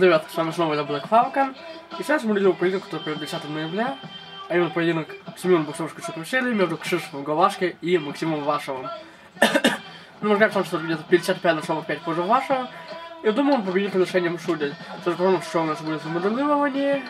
Привет, с вами снова я, Falcon. И сейчас мы видим поединок, который пройдет 10 ноября. А именно поединок с минимум боксерской серии между Кшиштофом Гловацки и Максимом Власовым. Ну, можно сказать, что где-то 55 на 45 позже Власова. И думаю, он победит решением судей. Потому что у нас будет моделирование.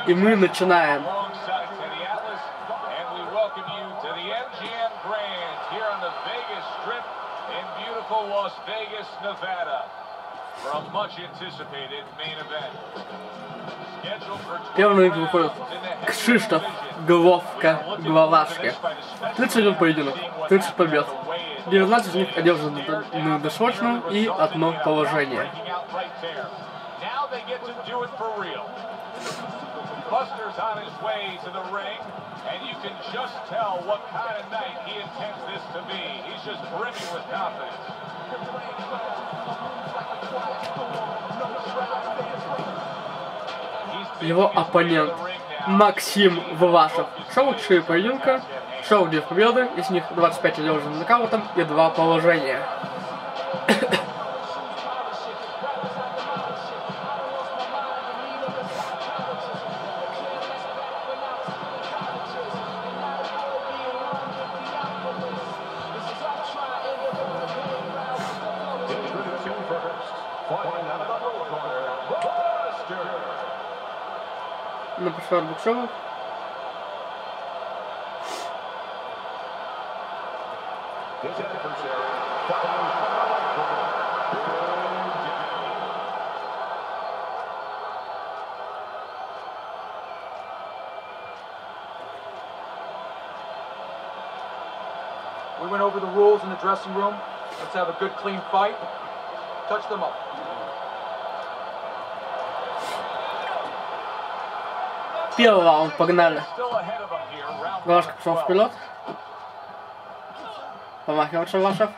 И мы начинаем. Первым на ринг выходит Кшиштоф Гловацки. 31 поединок, 30 побед. 19 из них одержаны досрочно и одно положение. Buster's on his way to the ring, and you can just tell what kind of night he intends this to be. He's just brimming with confidence. Его оппонент Максим Власов. Шоу 4 поединка, шоу 2 победы, из них 25 одержаны нокаутом и 2 положения. На пошвар боксеров. We went over the rules in the dressing room. Let's have a good, clean fight. Touch them up. Первый раунд, погнали. Гловацки пошел вперед. Помахивается Власов.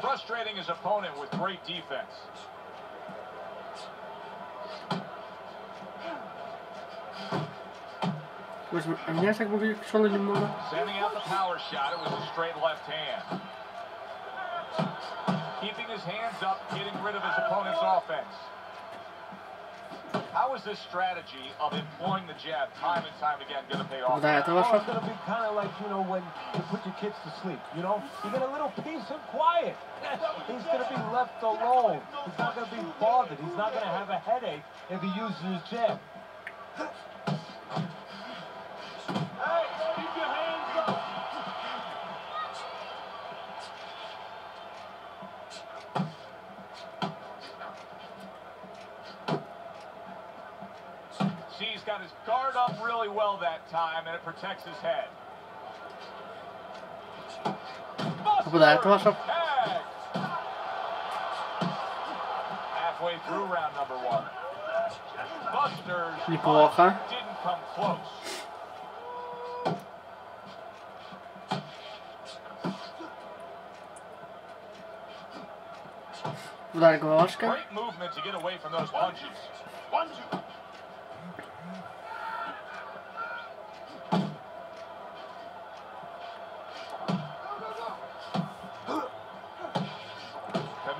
Frustrating his opponent with great defense. А меня так выглядит шоу немного. Sending out the power shot, it was a straight left hand. Keeping his hands up, getting rid of his opponent's offense. How is this strategy of employing the jab time and time again going to pay off? Да, это ваше. It's going to be kind of like, you know, when you put your kids to sleep, you know? You get a little peace and quiet. He's going to be left alone. He's not going to be bothered. He's not going to have a headache if he uses his jab. He's got his guard up really well that time, and it protects his head. Попадает Власов. Halfway through round number 1. Buster's Неплохо. didn't come close. Удар Гловацки. Great movement to get away from those punches. 1, 2.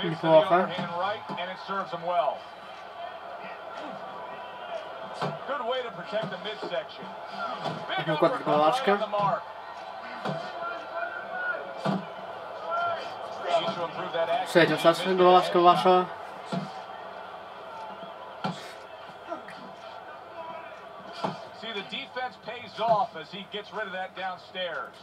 Неплохо. Выходит Гловацки. Третий шанс Гловацкого вашего. See, the defense pays off as he gets rid of that downstairs.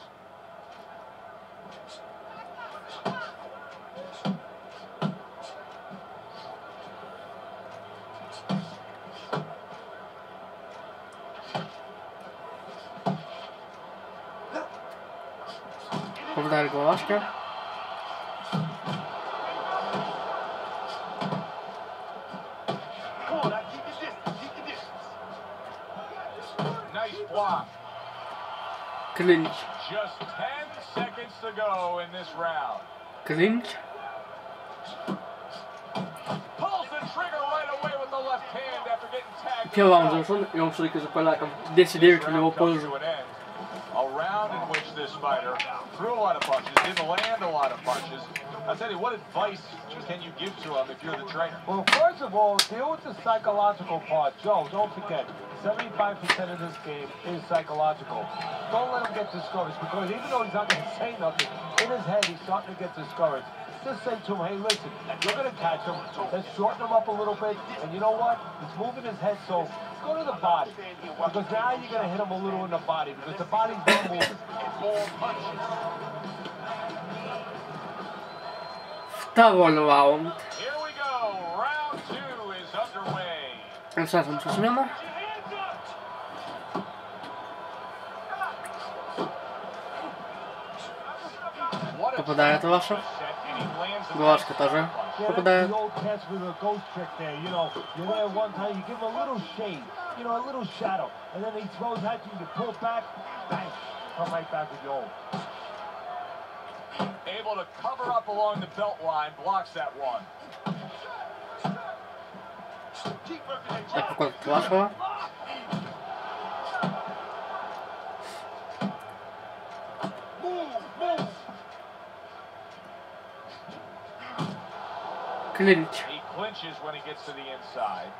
Попадает Гловацки. Nice block. Клинч. Just 10 seconds to go in this round. Клинч. Pulls the trigger right away with the left hand after getting tagged. Первый раунд завершен, и он все-таки за поляком. 10-9 в его пользу. A round in which this fighter threw a lot of punches, didn't land a lot of punches. I'll tell you, what advice can you give to him if you're the trainer? Well, first of all, deal with the psychological part. Joe, don't forget, 75% of this game is psychological. Don't let him get discouraged, because even though he's not going to say nothing, in his head he's starting to get discouraged. Just say to him, hey, listen, you're going to catch him. Let's shorten him up a little bit. And you know what? He's moving his head, so go to the body. Because now you're going to hit him a little in the body, because the body's not moving. Второй раунд. Here we go. Round 2 is underway. Начинается смена. Попадает Власов. Гловацки тоже попадает. Able to cover up along the belt line, blocks that one. Так, покон Власова. Клинч. He clinches when he gets to the inside.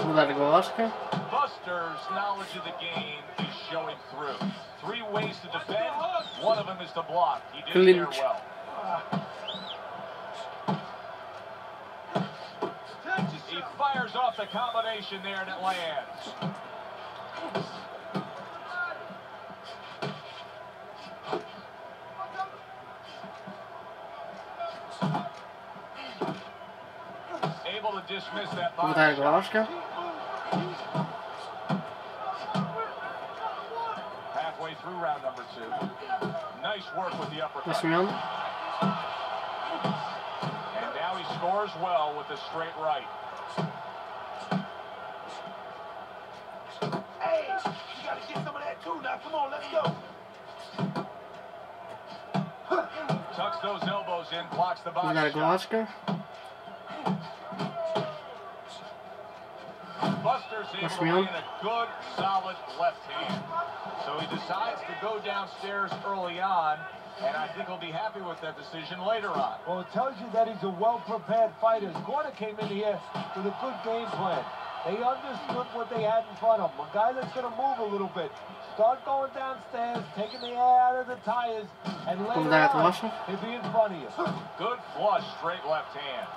Удар Гловацки. Buster's knowledge of the game is showing through. 3 ways to defend. One of them is to block. He did it there well. He fires off the combination there and it lands. Able to dismiss that body Удар shot. Гловацки. Halfway through round number 2. Nice work with the uppercut. Восьмён. And now he scores well with the straight right. Hey, you gotta get some of that too now. Come on, let's go. Tucks those elbows in, blocks the body Удар shot. Гловацки. Buster's able to land a good, solid left hand. So he decides to go downstairs early on, and I think he'll be happy with that decision later on. Well, it tells you that he's a well-prepared fighter. His corner came in here with a good game plan. They understood what they had in front of him. A guy that's going to move a little bit. Start going downstairs, taking the air out of the tires, and later on, he'll be in front of you. Good flush, straight left hand.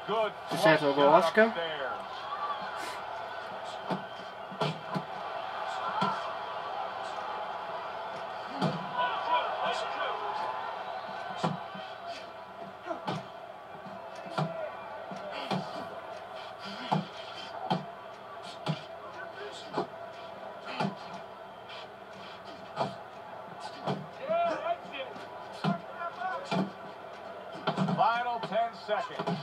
Good flush shot upstairs. Final 10 seconds.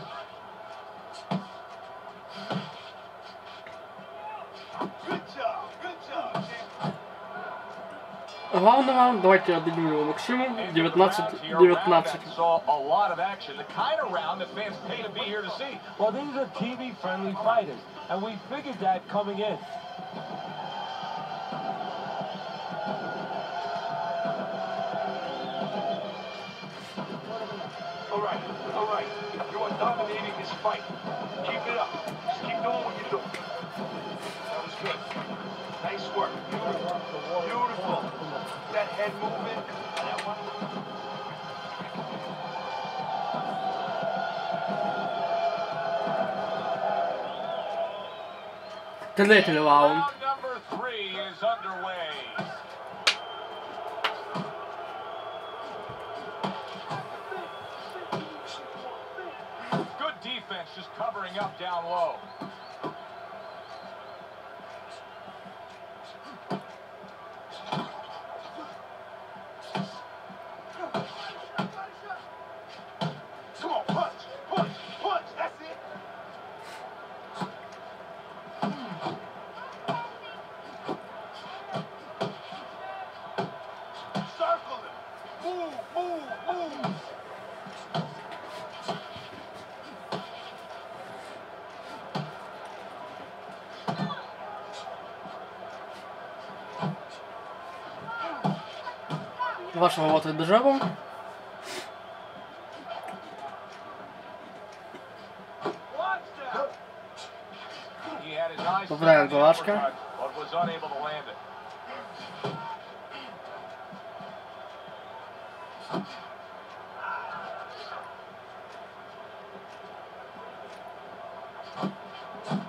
Главный раунд, давайте отдадим его Максиму. 19-19. Saw a lot of action. The kind of round that fans pay to be here to see. Well, these are TV-friendly fighters, and we figured that coming in. All right. You are dominating this fight. Keep it up. Just keep doing what you're doing. That was good. Nice work. Beautiful. That head movement. That one. Третій раунд. Round number 3 is underway. Good defense, just covering up down low. Come on, punch, punch, punch. That's it. Circle him. Move, move, move. Ваш работает державу. Watch that. He had his eyes Поздравляю, set on the Гловацки. uppercut, but was unable to land it.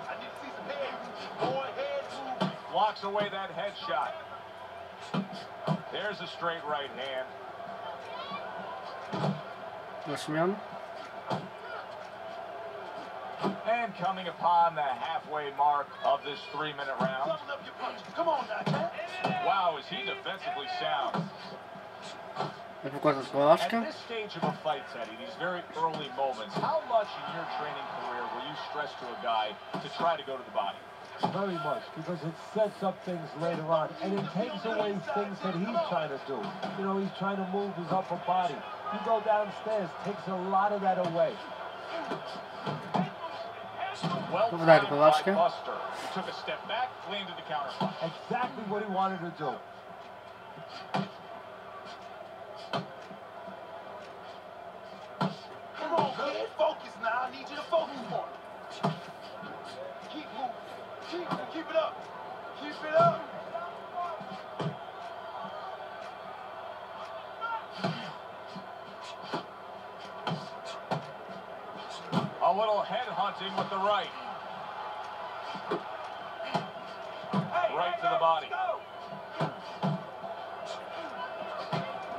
I need to see some head. More head move. Blocks away that headshot. There's a straight right hand. Восьмён. And coming upon the halfway mark of this 3-minute round. Double up your punches. Come on now, man. Wow, is he defensively sound. Эпокота с At Гловацки. this stage of a fight, Teddy, these very early moments, how much in your training career will you stress to a guy to try to go to the body? Very much, because it sets up things later on, and it takes away things that he's trying to do. You know, he's trying to move his upper body. You go downstairs, takes a lot of that away. Well Поздравляю, timed by Гловацки. Buster. He took a step back, landed the counter punch. Exactly what he wanted to do. Come on, kid. Focus now. I need you to focus more. Keep moving. Keep it up. Keep it up. A little head hunting with the right. Right to the body.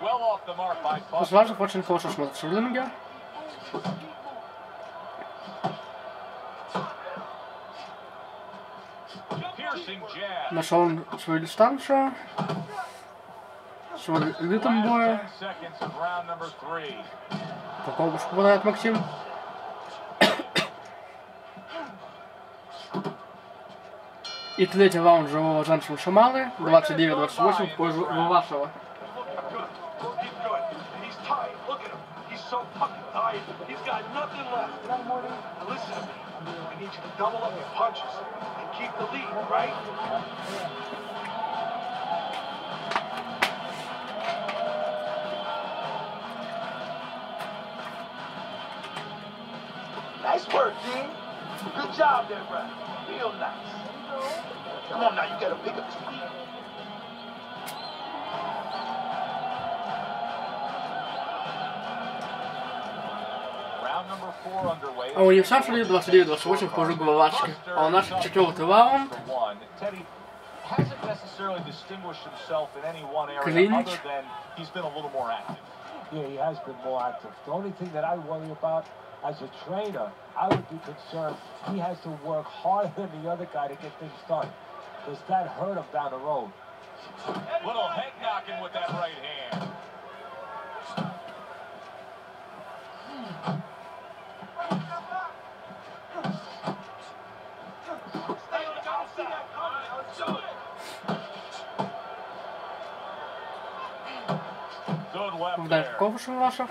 Well off the mark by Buster. Гловацки очень хорошо смотрится в ринге. Piercing jab. Нашел он свою дистанцию. Свой ритм боя. 10 seconds of round number 3. По колбушку попадает Максим. И третий раунд живого женского шамалы. 29-28 в пользу Власова. Looking good. He's tired. Look at him. He's so fucking tired. He's got nothing left. Now listen to me. I need you to double up your punches and keep the lead, right? Nice work, Dean. Good job there, bro. Real nice. Come on now, you gotta pick up your speed. Round number 4 underway. А у них шашли 29-28 в пользу Гловацки. А у нас четвертый раунд. Teddy hasn't necessarily distinguished himself in any one area Clinch. other than he's been a little more active. Yeah, he has been more active. The only thing that I worry about as a trainer, I would be concerned he has to work harder than the other guy to get things done. Because that hurt him down the road. Little head knocking with that right hand. Stay on the outside. Let's do it. Good left Попадает there. в ковшу Власов.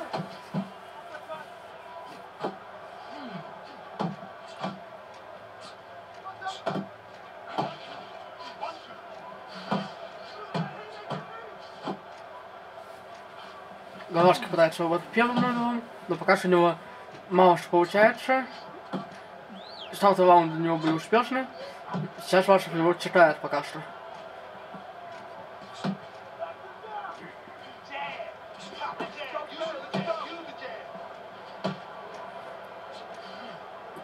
Гловацки пытается его первым номером, но пока что у него мало что получается. Стартовый раунд у него были успешны. Сейчас Власов его читает пока что.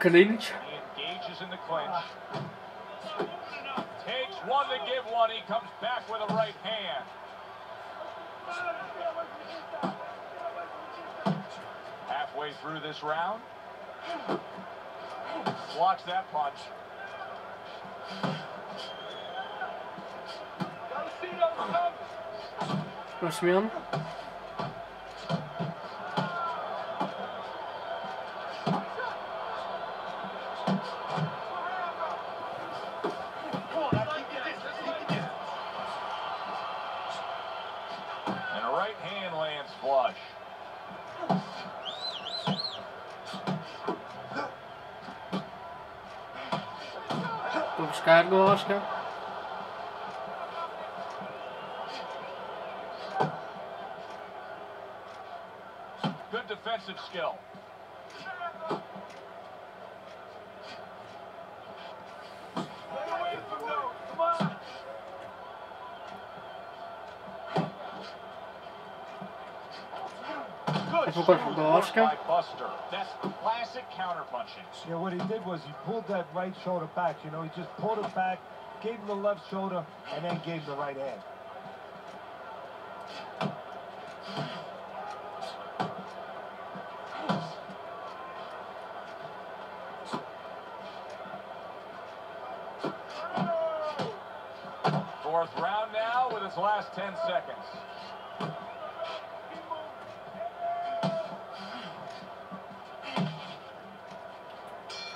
Clinch. He engages in the clinch. Takes one to give one. He comes back with a right hand. Halfway through this round. Blocks that punch. Rozumiem. And a right hand lands flush. Пропускает Гловацки. Good defensive skill. Kshиштоф Гловацки. That's classic counterpunching. Yeah, what he did was he pulled that right shoulder back. You know, he just pulled it back, gave him the left shoulder, and then gave him the right hand. Fourth round now with its last 10 seconds.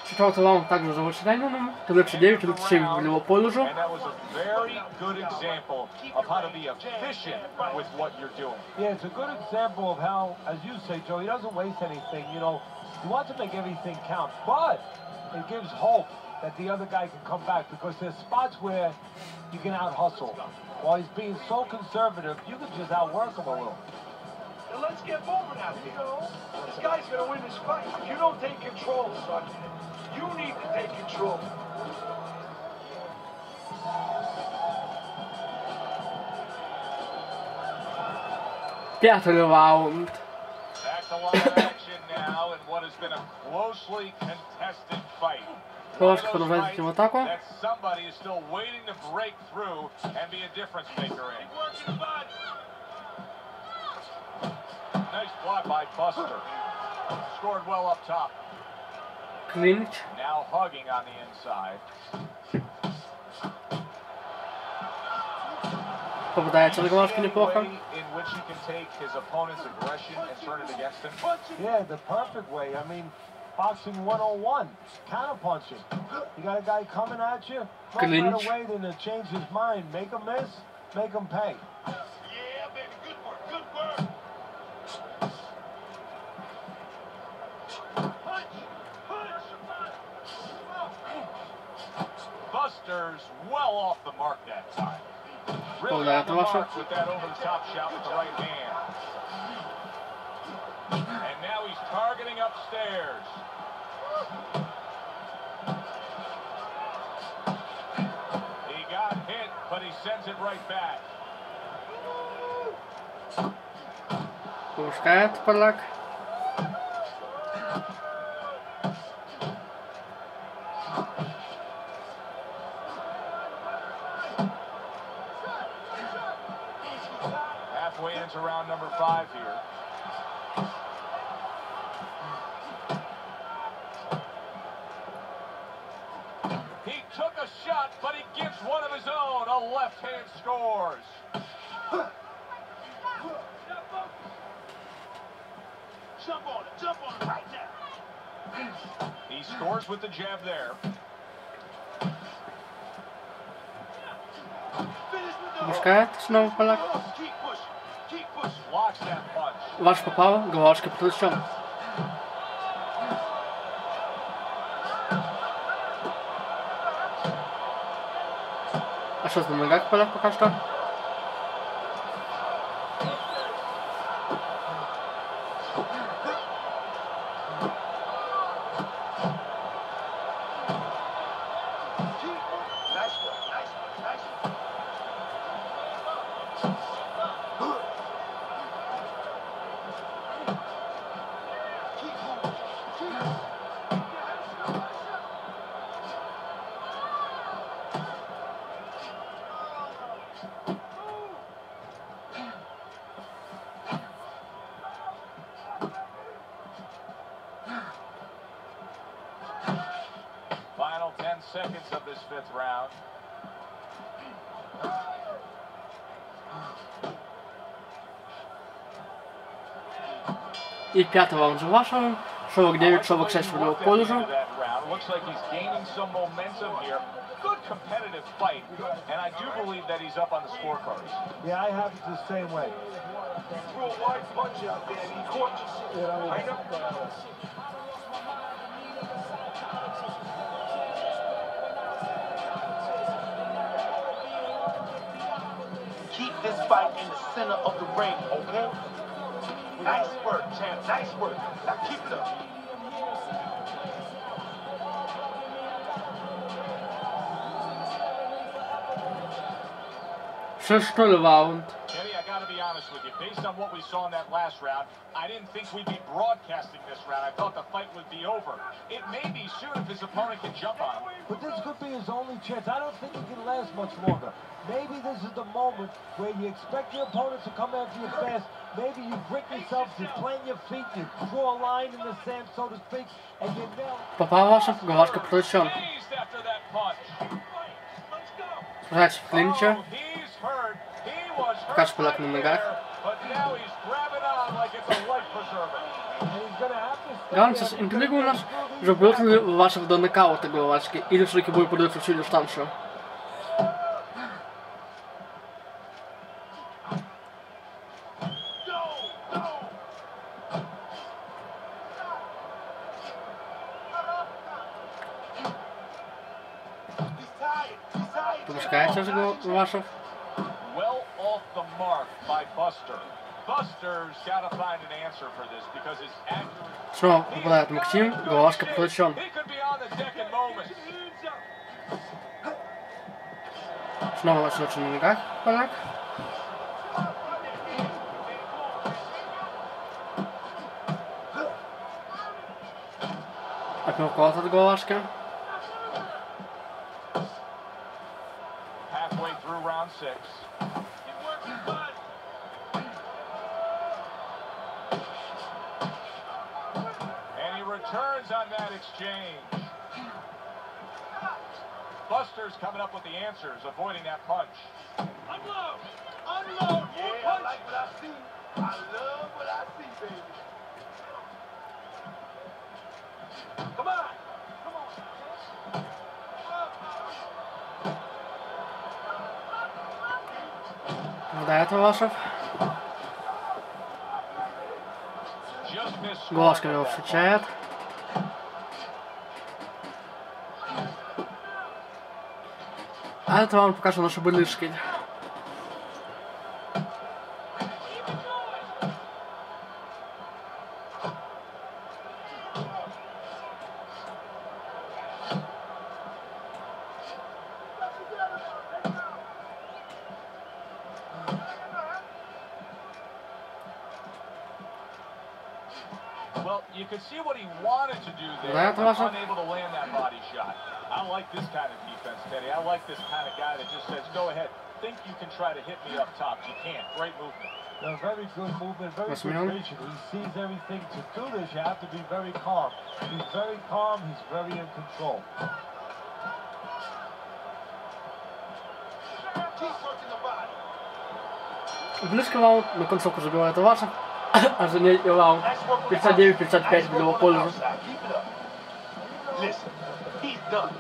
Четвертый раунд также завершенным. 39-37 в его пользу. And that was a very good example of how to be efficient with what you're doing. Yeah, it's a good example of how, as you say, Joe, he doesn't waste anything. You know, he wants to make everything count, but it gives hope that the other guy can come back because there's spots where you can out-hustle. While he's being so conservative, you can just outwork him a little. Now let's get moving out here. This guy's gonna win this fight. You don't take control, son. You need to take control. Пятый раунд. Back to live action now in what has been a closely contested fight. Гловацки продолжает идти в атаку. That somebody is still waiting to break through and be a difference maker in. Nice block by Buster. Scored well up top. Клинч. Now hugging on the inside. Попадается на Гловацки неплохо. In which he can take his opponent's aggression and turn it against him. Yeah, the perfect way. I mean, boxing 101, counterpunching. You got a guy coming at you, no Clinch. better way than to change his mind. Make him miss, make him pay. Yeah, baby, good work, good work. Buster's well off the mark that time. Really Well, on the that mark with that over-the-top shot with the right hand. And now he's targeting upstairs. He got hit, but he sends it right back. Пропускает поляк. Halfway into round number 5 here. He took a shot, but he gives one of his own. A left hand scores. Jump on it right now. He scores with the jab there. Пропускает снова поляк. Keep pushing, keep pushing. Blocks that punch. Ваш попал, Гловацки подключен. А что на ногах поляк пока что? seconds of this fifth round. И пятый раунд завершен. Шовок 9, шовок 6 в его пользу. Looks like he's gaining some momentum here. Good competitive fight, and I do believe that he's up on the scorecards. Yeah, I have it the same way. Threw a wide punch out there and he caught you. Right up. Keep this fight in the center of the ring, okay? Nice work, champ. Nice work. Now keep it up. Шестой раунд. Kenny, I gotta be honest with you. Based on what we saw in that last round, I didn't think we'd be broadcasting this round. I thought the fight would be over. It may be soon if his opponent can jump on him. But this could be his only chance. I don't think he can last much longer. Maybe this is the moment where you expect your opponent to come after you fast. Maybe you break yourself, you plant your feet, you draw a line in the sand, so to speak, and you nail. Попал Власов, Гловацки пролечен. Dazed after that punch. Спускается в клинче. Oh, he's hurt. He was hurt Покажет кулак на right ногах. there, but now he's grabbing on like it's a life preserver. And he's gonna have to stay Главное, there интрига у because нас, through уже these будет ли Власов до нокаута Гловацки, или все-таки будет податься всю дистанцию. Пропускается же Власов. Well off the mark by Buster. Buster's got to find an answer for this because his accuracy. Снова попадает Максим, Гловацки пролечен. He could be on the deck in moments. Снова остается на ногах поляк. Апперкот от Гловацки. Halfway through round 6. And he returns on that exchange. Buster's coming up with the answers, avoiding that punch. Unload! Unload! Yeah, I like what I see. I love what I see, baby. Come on! Come on! Попадает Власов. Just missed. Гловацки его встречает. А это вам покажу наши былышки. Well, you could see what he wanted to do there, Да, это but важно. unable to land that body shot. I like this kind of defense, Teddy. I like this kind of guy that just says, go ahead, think you can try to hit me up top. You can't. Great movement. No, very good movement, very good Максимом. vision. He sees everything. To do this, you have to be very calm. He's very calm, he's very in control. Keep working the body. Близкий раунд, на концовку забивает Власов. А за ней раунд 59-55 в его пользу. Keep it up. Listen, he's done.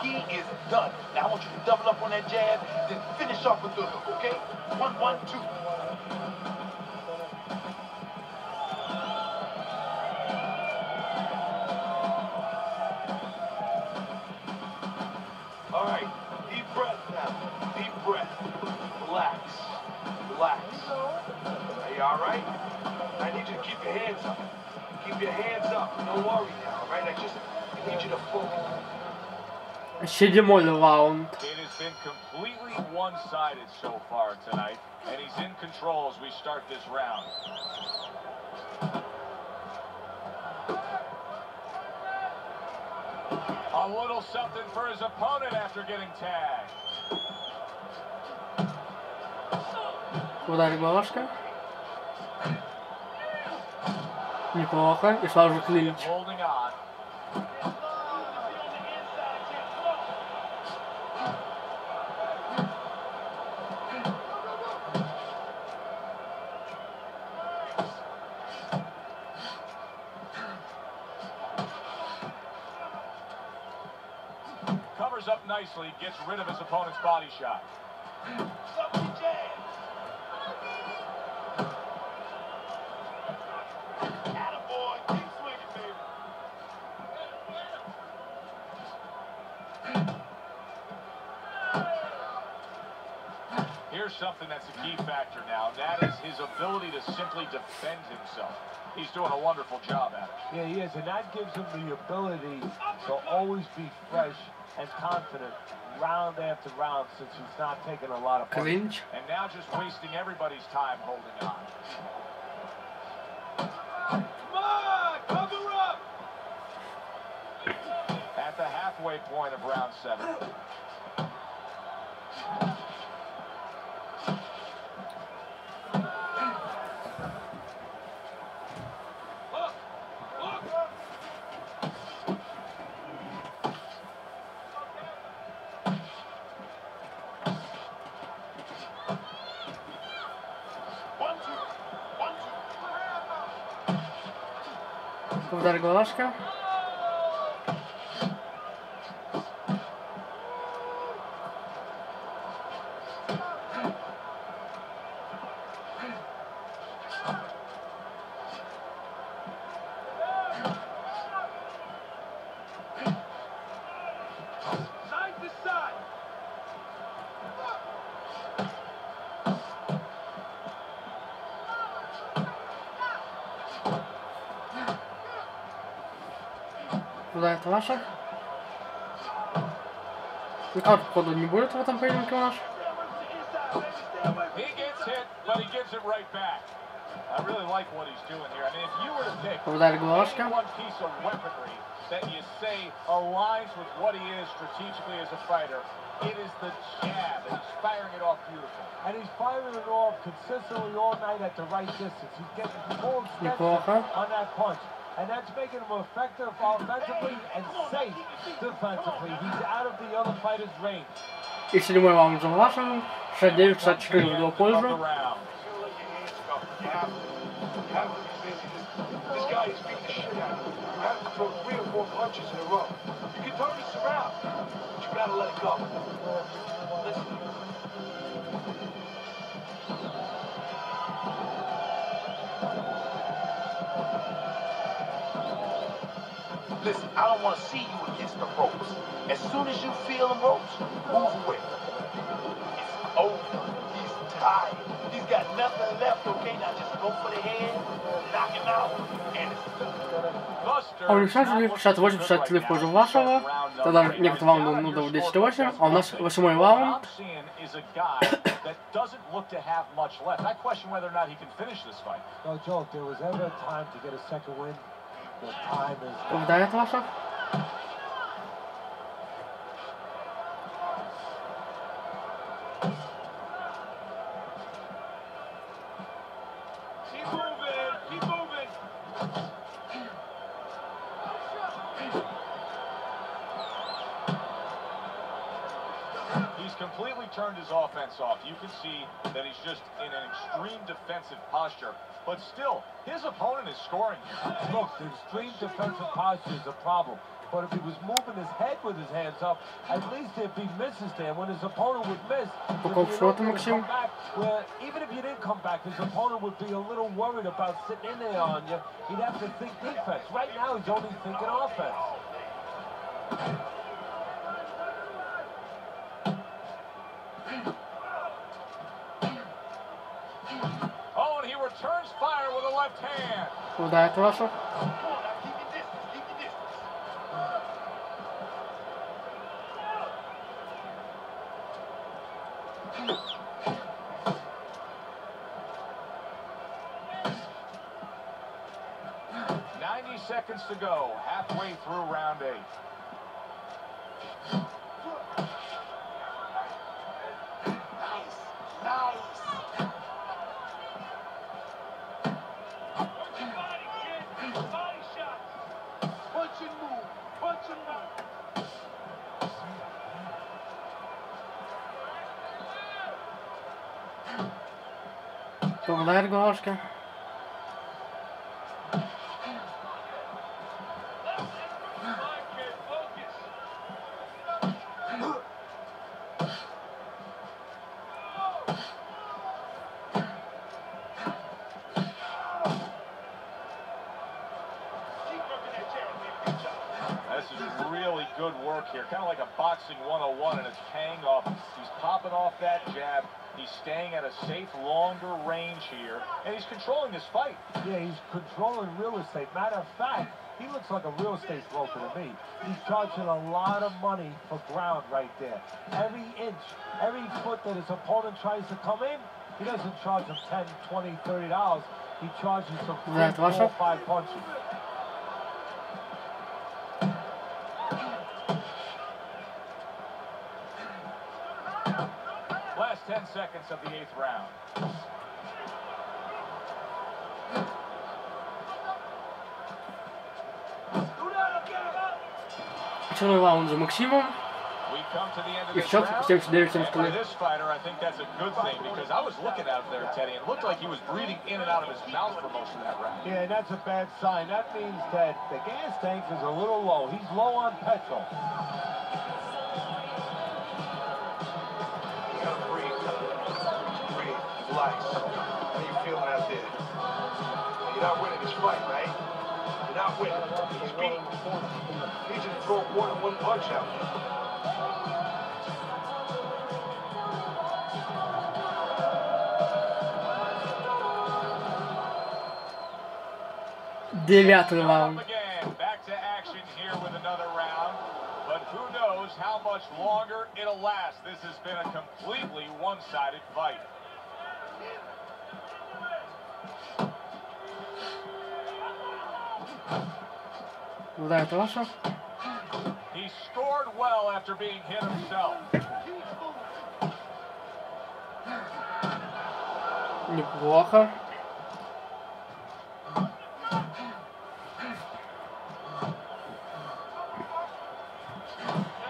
He is done. Now I want you to double up on that jab, then finish off with the hook, okay? 1, 1, 2. All right, deep breath now. Deep breath. Relax. Relax. Are you all right? I need you to keep your hands up. Keep your hands up. Don't worry now, all right? I need you to focus. Седьмой раунд. It has been completely one-sided so far tonight, and he's in control as we start this round. A little something for his opponent after getting tagged. Ударит Гловацки. Неплохо. И сразу же клинч. Holding on. up nicely, gets rid of his opponent's body shot. Here's something that's a key factor now. That is his ability to simply defend himself. He's doing a wonderful job at it. Yeah, he is, and that gives him the ability to always be fresh and confident round after round, since he's not taking a lot of punches. And now just wasting everybody's time holding on. Come on, cover up! At the halfway point of round 7. Uдар Гловацка. Удар Власов. Никак походу не будет в этом поединке у нас. Удар Гловацки. That you say aligns with what he is strategically as a fighter. It is the jab, and he's firing it off beautiful. And he's firing it off consistently all night at the right distance. He's getting full steps on that punch. And that's making him effective offensively and safe defensively. He's out of the other fighter's range. И 7-й раунд за Власовым. 69-64 в его пользу. This guy is beating the shit out of you. You have to throw 3 or 4 punches in a row. You can turn this around, but you gotta let it go. Listen. Listen, I don't want to see you against the ropes. As soon as you feel the ropes, move away. It's over. He's tired. He's got nothing left, okay? Now just go for the head, knock him out, and it's А у них 68-63 в пользу Власова. Тогда некоторые раунды, ну, до 10-8. А у нас 8-й раунд. No joke, there was ever a time to get a second win. The time is... Ударит Власов. keep moving, keep moving. He's completely turned his offense off. You can see that he's just in an extreme defensive posture. But still, his opponent is scoring here. Look, the extreme defensive posture is a problem. But if he was moving his head with his hands up, at least there'd be misses there. When his opponent would miss, Максим. where even if you didn't come back, his opponent would be a little worried about sitting in there on you. He'd have to think defense. Right now, he's only thinking offense. Oh, and he returns fire with a left hand. Удар Власов. Seconds to go, halfway through round 8. Nice, nice. Body kick, body shots. Punch and move, punch and move. Удар Гловацки. footwork here, kind of like a boxing 101, and it's paying off. He's popping off that jab. He's staying at a safe, longer range here, and he's controlling this fight. Yeah, he's controlling real estate. Matter of fact, he looks like a real estate broker to me. He's charging a lot of money for ground right there. Every inch, every foot that his opponent tries to come in, he doesn't charge him $10, $20, $30. He charges him 3, 4, 5 punches. Last 10 seconds of the 8th round. Czarny round z Maksimem. We come to the end of I this счет round. 79-74. And for this fighter, I think that's a good thing because I was looking out there, Teddy, and it looked like he was breathing in and out of his mouth for most of that round. Yeah, and that's a bad sign. That means that the gas tank is a little low. He's low on petrol. You gotta breathe. Breathe. Relax. How you feeling out there? You're not winning this fight, right? You're not winning. He's beaten. He just throw more than one punch out. Девятый раунд. Back to action here with another round, but who knows how much longer it'll last. This has been a completely one-sided fight. Ударит Власов. He scored well after being hit himself. Неплохо.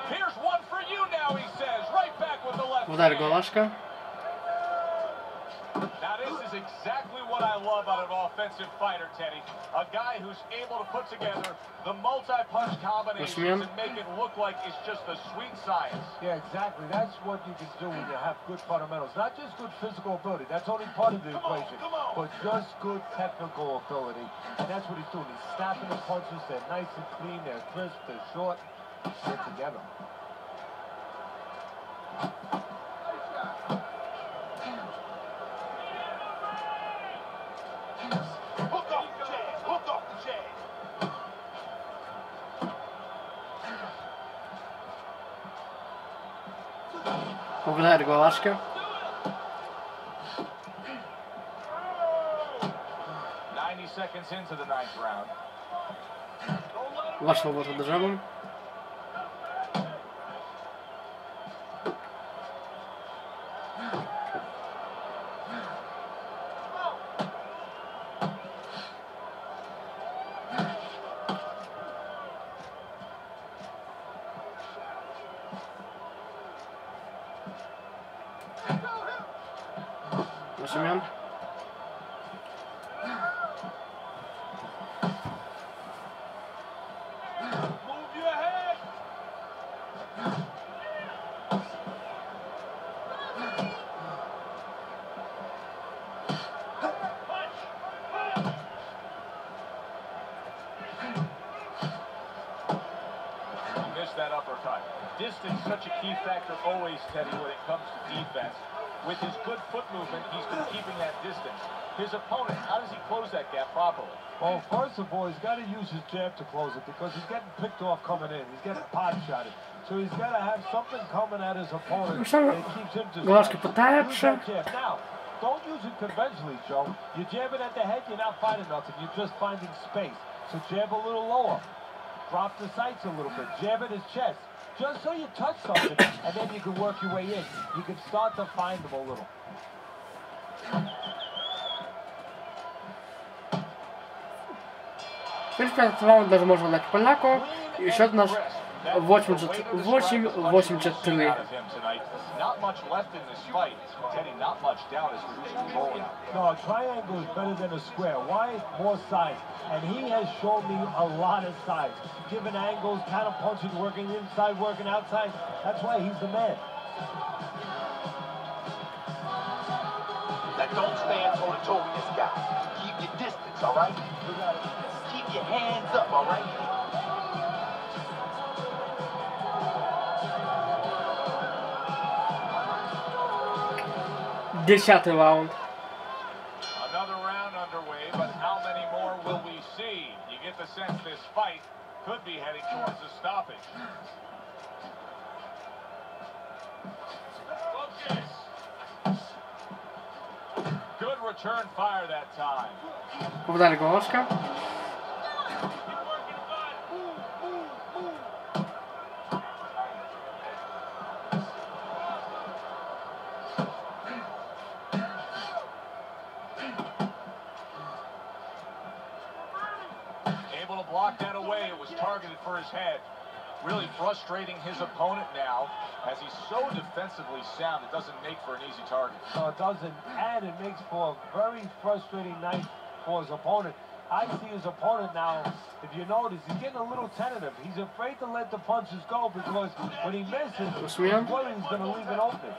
Here's one for you now, he says, right back with the left. Удар Гловацки. Now this is exactly what I love out of an offensive fighter, Teddy. A guy who's able to put together the multi-punch combinations and make it look like it's just a sweet science. Yeah, exactly. That's what you can do when you have good fundamentals. Not just good physical ability. That's only part of the equation. But just good technical ability. And that's what he's doing. He's snapping the punches. They're nice and clean. They're crisp. They're short. They're together. Удар Гловацки. 90 seconds into the 9th round. Вошел в этот джабом. Максимян. Move your head. Missed that uppercut. Distance, such a key factor always, Teddy, when it comes to defense. With his good foot movement, he's been keeping that distance. His opponent, how does he close that gap properly? Well, first of all, he's got to use his jab to close it because he's getting picked off coming in. He's getting pot-shotted. So he's got to have something coming at his opponent that keeps him to Гловацки use пытается. that jab. Now, don't use it conventionally, Joe. You jab it at the head, you're not finding nothing. You're just finding space. So jab a little lower. Drop the sights a little bit. Jab at his chest. Just so you touch something, and then you can work your way in. You can start to find them a little. В принципе, этот раунд даже можно дать поляку. И счет у нас 8-83. Not much left in this fight. Teddy, not much down as Krzysztof controlling. No, a triangle is better than a square. Why? More size. And he has shown me a lot of size. Giving angles, kind of punching, working inside, working outside. That's why he's the man. Now don't stand toe-to-toe with this guy. Keep your distance, all right? Keep your hands up, all right? 10-й раунд. Another round underway, but how many more will we see? You get the sense this fight could be heading towards a stoppage. Focus. Good return fire that time. Попадали Гловацка. Able to block that away. It was targeted for his head. Really frustrating his opponent now, as he's so defensively sound, it doesn't make for an easy target. No, it doesn't, and it makes for a very frustrating night for his opponent. I see his opponent now, if you notice, he's getting a little tentative. He's afraid to let the punches go because when he misses, he's worried he's going to leave it open.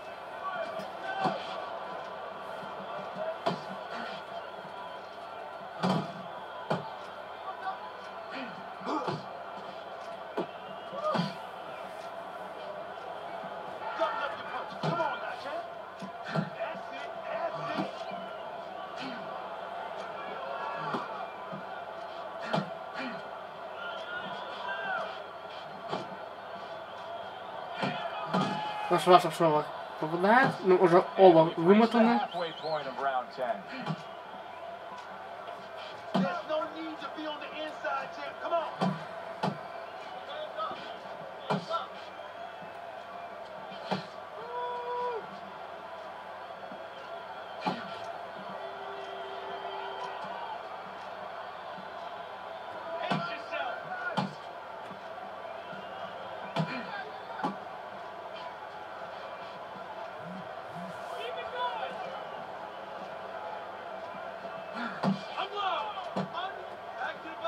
Наш Власов снова попадает, но уже оба вымотаны.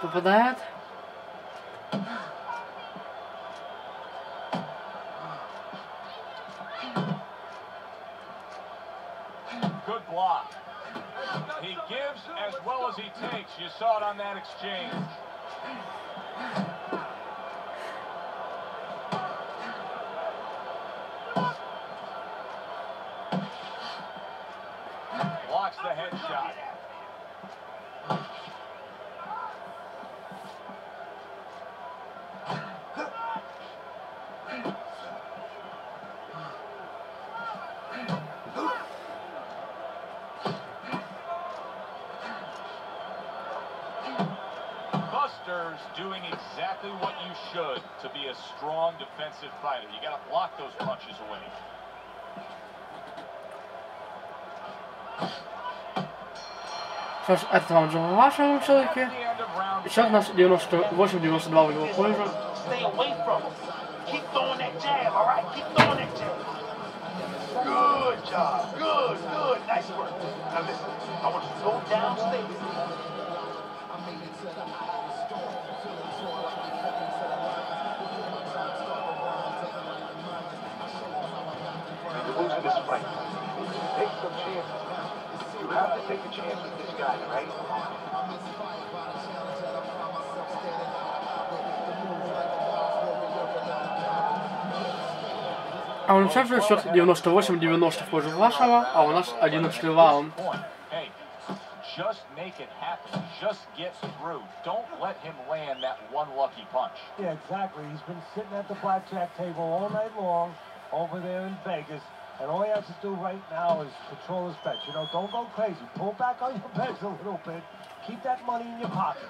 Попадает. Good block. He gives as well as he takes. You saw it on that exchange. Blocks the headshot. Doing exactly what you should to be a strong defensive fighter. You got to block those punches away. Что ж, этот раунд же в вашем человеке. Счет наш 98-92 в его пользу. Good job. Good, good. Nice work. Now listen, I want you to go downstairs. You're losing this fight. Take some chances. You have to take a chance with this guy, right? А у нас же счет 98-90 в пользу вашего, а у нас 11-й раунд. Just make it happen. Just get through. Don't let him land that one lucky punch. Yeah, exactly. He's been sitting at the blackjack table all night long over there in Vegas, and all he has to do right now is control his bets. You know, don't go crazy. Pull back on your bets a little bit. Keep that money in your pocket.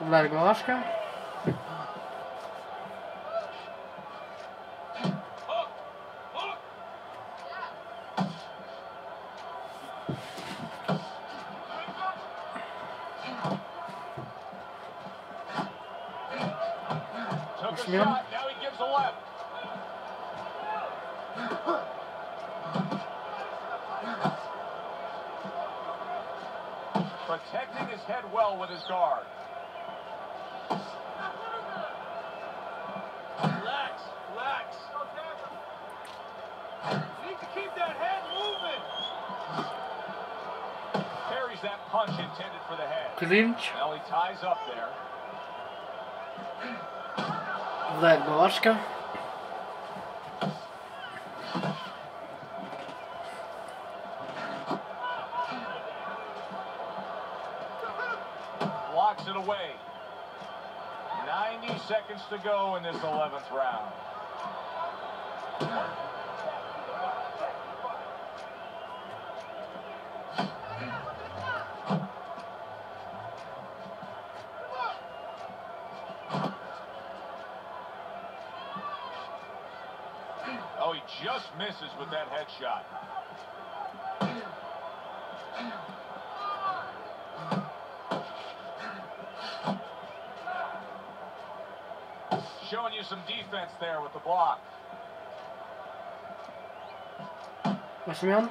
Удар Гловацка. Now he gives a left. Protecting his head well with his guard. Relax, relax. You need to keep that head moving. Carries that punch intended for the head. Клинч. Now he ties up there. Удар Гловацка. knocks it away. 90 seconds to go in this 11th round. Oh, he just misses with that headshot. Showing you some defense there with the block. Максимян.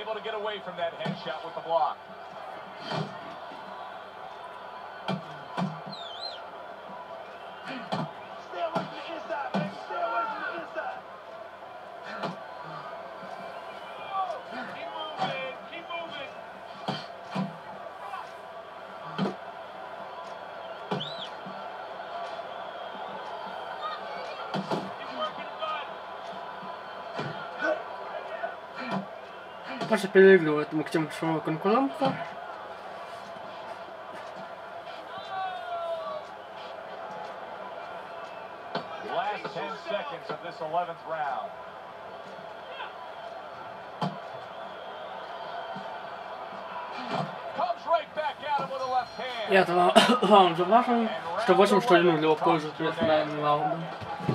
Able to get away from that headshot with the block. Stay away from the inside, man. Stay away from the inside. Keep moving. Keep moving. Keep working the butt. Паша переигрывает Максима своего конкурента. Last 10 seconds of this 11th round. Comes right back at him with a left hand. И этого раунд завершен. 108-101 для его пользы перед финальным раундом.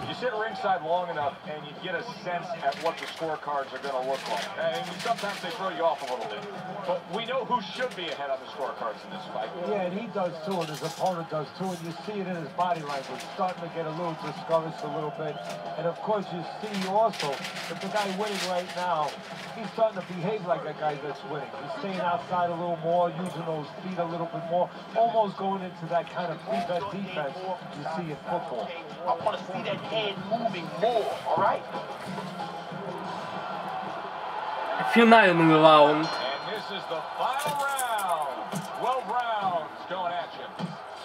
You sit ringside long enough and you get a sense at what the scorecards are going to look like. I mean, sometimes they throw you off a little bit. But we know who should be ahead on the scorecards in this fight. Yeah, and he does too, and his opponent does too, and you see it in his body language, starting to get a little discouraged a little bit. And of course, you see also that the guy winning right now, he's starting to behave like a guy that's winning. He's staying outside a little more, using those feet a little bit more, almost going into that kind of prevent defense you see in football. I want to see that head moving more, all right? Финальный раунд. And this is the final round. 12 rounds going at you.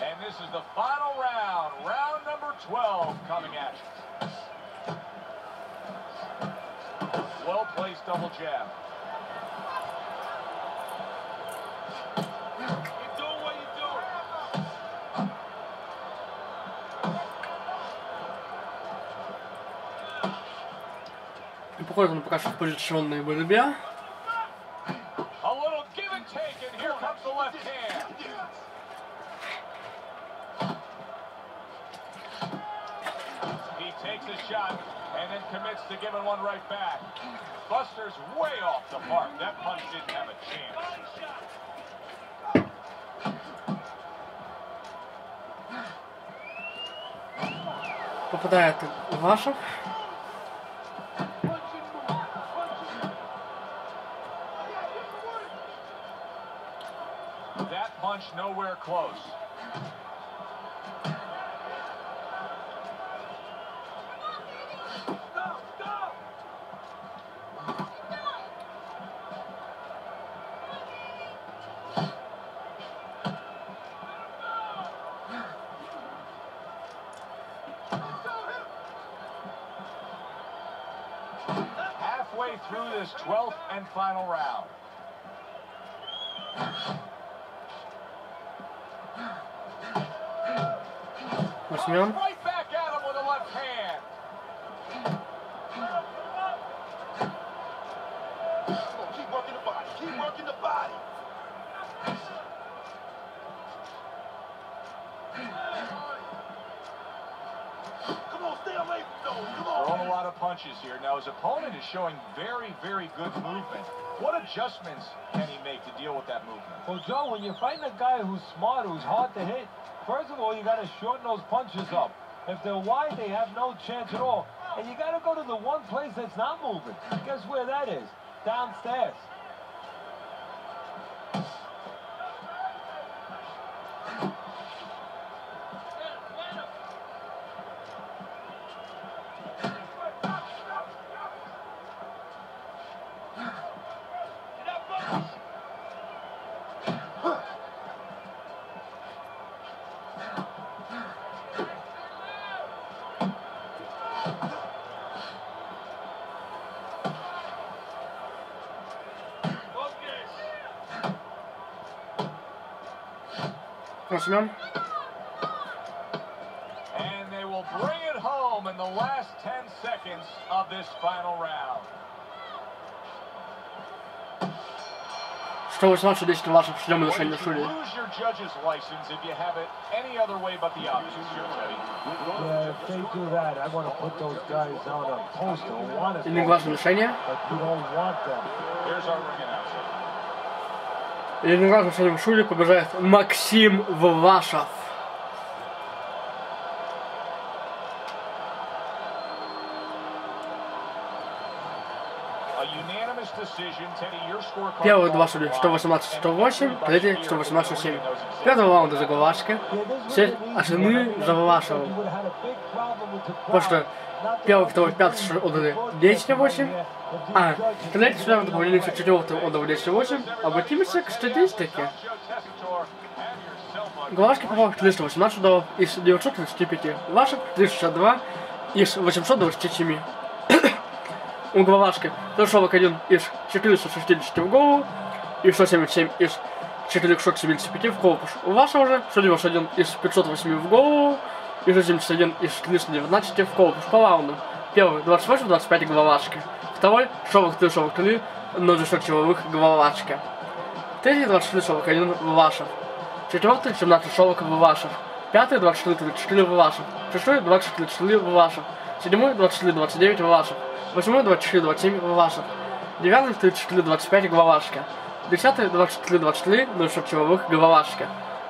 And this is the final round. Round number 12 coming at you. Well-placed double jab. Keep doing what you're doing. И похоже, он пока что в позиционной борьбе. A little give and take, and here comes the left hand. He takes a shot and then commits to giving one right back. Buster's way off the mark. That punch didn't have a chance. Попадает Власов. That punch nowhere close. Halfway through this 12th and final round. Максимян. Right back at him with a left hand. Come on, keep working the body. Keep working the body. Come on, stay away from those. Come on. Throwing a lot of punches here. Now his opponent is showing very, very good movement. What adjustments can he make to deal with that movement? Well, Joe, when you're fighting a guy who's smart, who's hard to hit, first of all, you got to shorten those punches up. If they're wide, they have no chance at all. And you got to go to the one place that's not moving. Guess where that is? Downstairs. Семен. And they will bring it home in the last 10 seconds of this final round. 118 10 Власов, 7 решение Шули. Lose your judge's license if you have it any other way but the options here, Teddy. Yeah, if they do that, I want to put those guys on a poster. Want it, Единогласное решение. but you don't want them. Here's our ring announcer. Единогласным решением Шули побеждает Максим Власов. A unanimous decision, Teddy. Your scorecard. Первые два Шули 118-108, третий 118-7. Пятого раунда за Гловацки. Все остальные за Власовым. Потому что первый, второй, пятый Шули отдали 10-8. А третий сюда в дополнение четвертый отдал 10-8. Обратимся к статистике. Гловацки попал 318 ударов из 935. Власов 362 из 827. У Гловацки Krzysztof один из 460 в голову и 177 из 475 в корпус. У Власова же 191 из 508 в голову и 171 из 319 в корпус по раундам. Первый 28-25 Гловацки. Второй 43-43, но за счет силовых Гловацки. Третий 23-41 Власов. Четвертый 17-40 Власов. Пятый 24-34 Власов. Шестой 24-34 Власов. Седьмой 24-29 Власов. Восьмой 24-27 Власов. Девятый 34-25 Гловацки. Десятый 24-23 на счет силовых Гловацки.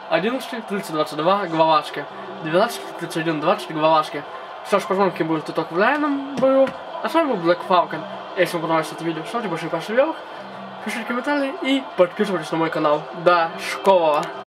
11 30-22 Гловацки. 12 31-20 Гловацки. Что ж, посмотрим, каким будет итог в реальном бою. А с вами был Black Falcon. Если вам понравилось это видео, ставьте большой палец вверх, пишите комментарии и подписывайтесь на мой канал. До скорого!